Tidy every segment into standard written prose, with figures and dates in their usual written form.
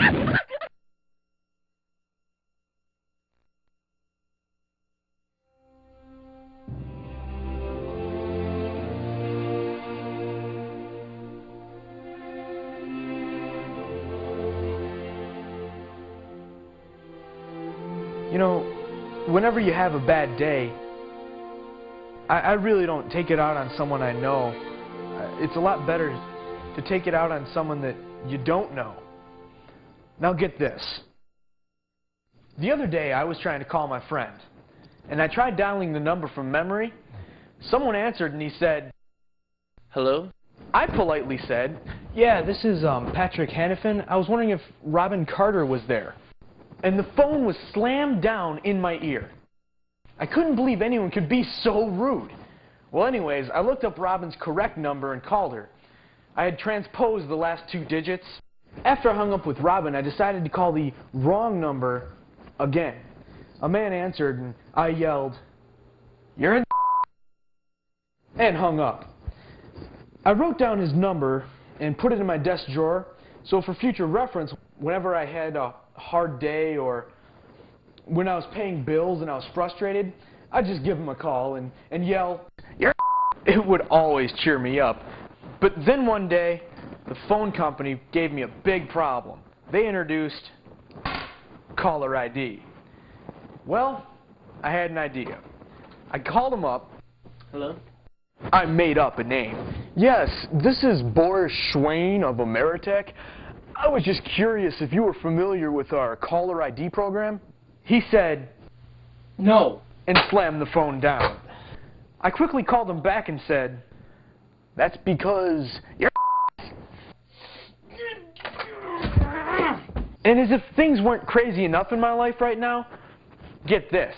You know, whenever you have a bad day, I really don't take it out on someone I know. It's a lot better to take it out on someone that you don't know. Now get this. The other day I was trying to call my friend, and I tried dialing the number from memory. Someone answered and he said, "Hello?" I politely said, "Yeah, this is Patrick Hanifin. I was wondering if Robin Carter was there." And the phone was slammed down in my ear. I couldn't believe anyone could be so rude. Well, anyways, I looked up Robin's correct number and called her. I had transposed the last 2 digits. After I hung up with Robin, I decided to call the wrong number again. A man answered and I yelled, "You're in," and hung up. I wrote down his number and put it in my desk drawer, so for future reference, whenever I had a hard day or when I was paying bills and I was frustrated, I'd just give him a call and yell, "You're in." It would always cheer me up. But then one day, the phone company gave me a big problem. They introduced caller ID. Well, I had an idea. I called him up. "Hello?" I made up a name. "Yes, this is Boris Schwain of Ameritech. I was just curious if you were familiar with our caller ID program." He said, "No," and slammed the phone down. I quickly called him back and said, "That's because you're." And as if things weren't crazy enough in my life right now, get this.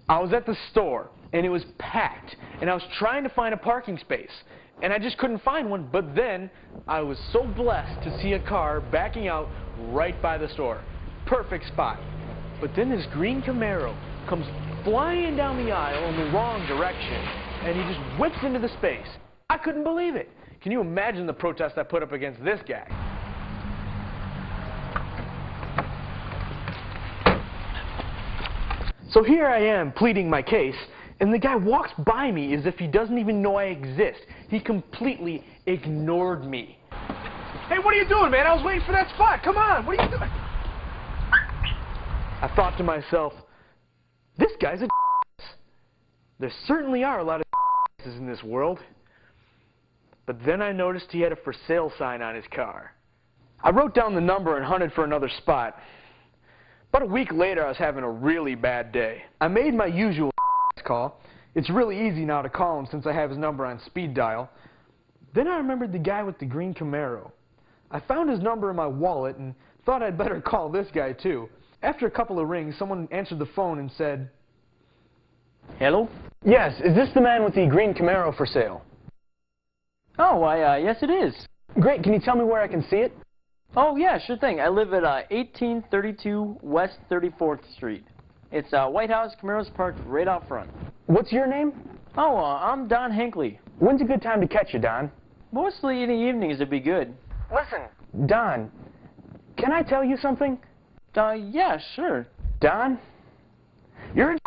I was at the store, and it was packed, and I was trying to find a parking space, and I just couldn't find one, but then I was so blessed to see a car backing out right by the store. Perfect spot. But then this green Camaro comes flying down the aisle in the wrong direction, and he just whips into the space. I couldn't believe it. Can you imagine the protest I put up against this guy? So here I am pleading my case, and the guy walks by me as if he doesn't even know I exist. He completely ignored me. "Hey, what are you doing, man? I was waiting for that spot. Come on, what are you doing?" I thought to myself, this guy's a There certainly are a lot of in this world. But then I noticed he had a for sale sign on his car. I wrote down the number and hunted for another spot. About a week later, I was having a really bad day. I made my usual call. It's really easy now to call him since I have his number on speed dial. Then I remembered the guy with the green Camaro. I found his number in my wallet and thought I'd better call this guy too. After a couple of rings, someone answered the phone and said, "Hello?" "Yes, is this the man with the green Camaro for sale?" "Oh, why, yes it is." "Great, can you tell me where I can see it?" "Oh, yeah, sure thing. I live at 1832 West 34th Street. It's White House, Camaro's parked right out front." "What's your name?" "Oh, I'm Don Hinckley." "When's a good time to catch you, Don?" "Mostly in the evenings would be good." "Listen, Don, can I tell you something?" Yeah, sure." "Don, you're a."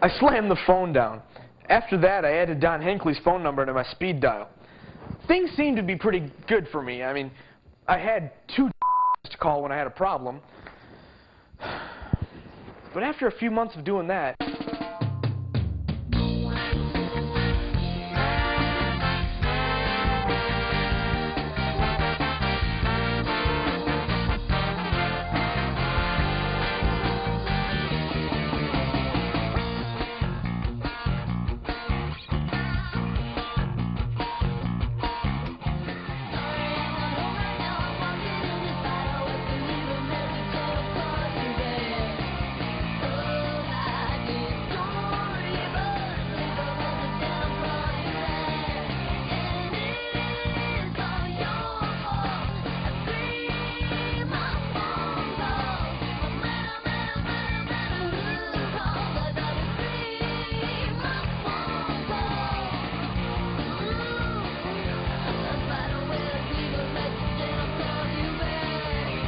I slammed the phone down. After that, I added Don Hinckley's phone number to my speed dial. Things seemed to be pretty good for me. I mean, I had 2 to call when I had a problem. But after a few months of doing that,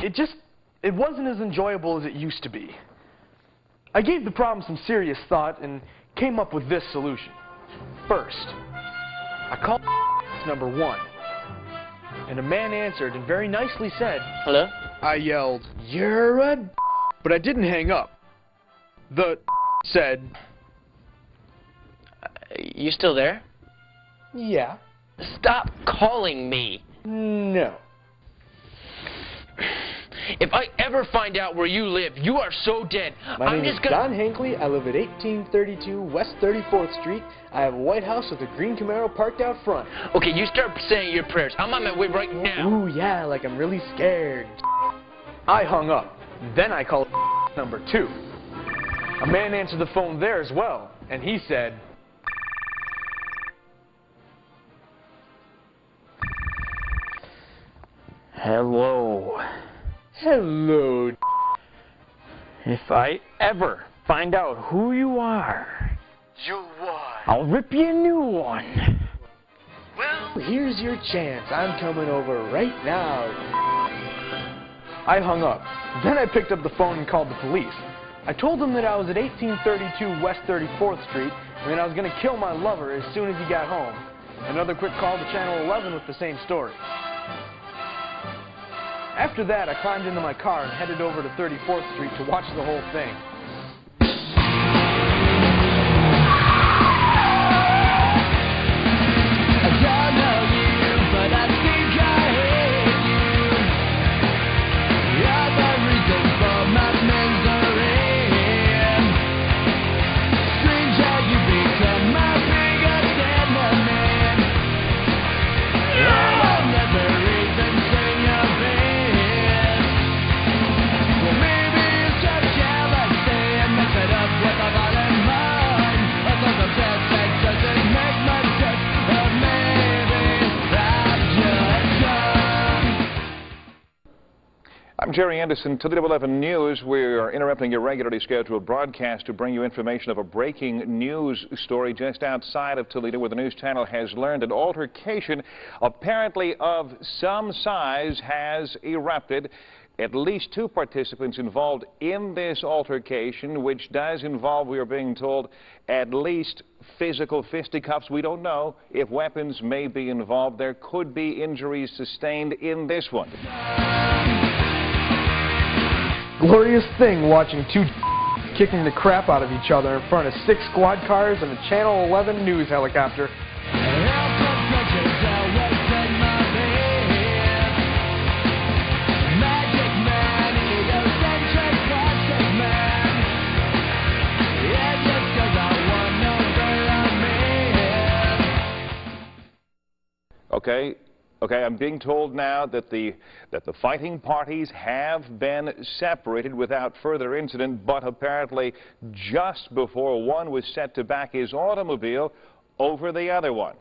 it just it wasn't as enjoyable as it used to be. I gave the problem some serious thought and came up with this solution. First, I called number 1, and a man answered and very nicely said, Hello? I yelled, "You're a," but I didn't hang up. The said, You still there? "Yeah." Stop calling me. "No." If I ever find out where you live, you are so dead. My name is John Hinckley. I live at 1832 West 34th Street. I have a White House with a green Camaro parked out front. Okay, you start saying your prayers. I'm on my way right now. Ooh, yeah, like I'm really scared. I hung up. Then I called number 2. A man answered the phone there as well, and he said, Hello. "Hello." If I ever find out who you are, "You what?" I'll rip you a new one. "Well, here's your chance. I'm coming over right now." I hung up. Then I picked up the phone and called the police. I told them that I was at 1832 West 34th Street and that I was going to kill my lover as soon as he got home. Another quick call to Channel 11 with the same story. After that, I climbed into my car and headed over to 34th Street to watch the whole thing. I don't know you, but I think I hate you. You're the reason for my misery. Stranger, you become my biggest enemy. I'll never even sing your praise. Well, maybe it's just jealousy and mix it up with a violent mind. A sort of dead sex doesn't make much sense. Or maybe I'm just young. I'm Jerry Anderson. Today, 11 News. We are interrupting your regularly scheduled broadcast to bring you information of a breaking news story just outside of Toledo, where the news channel has learned an altercation, apparently of some size, has erupted. At least 2 participants involved in this altercation, which does involve, we are being told, at least physical fisticuffs. We don't know if weapons may be involved. There could be injuries sustained in this one. Glorious thing watching 2 kicking the crap out of each other in front of 6 squad cars and a Channel 11 news helicopter. Okay, I'm being told now that the fighting parties have been separated without further incident, but apparently just before one was set to back his automobile over the other one.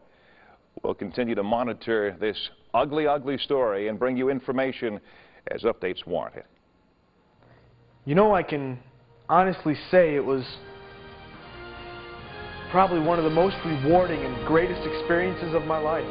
We'll continue to monitor this ugly, ugly story and bring you information as updates warrant it. You know, I can honestly say it was probably one of the most rewarding and greatest experiences of my life.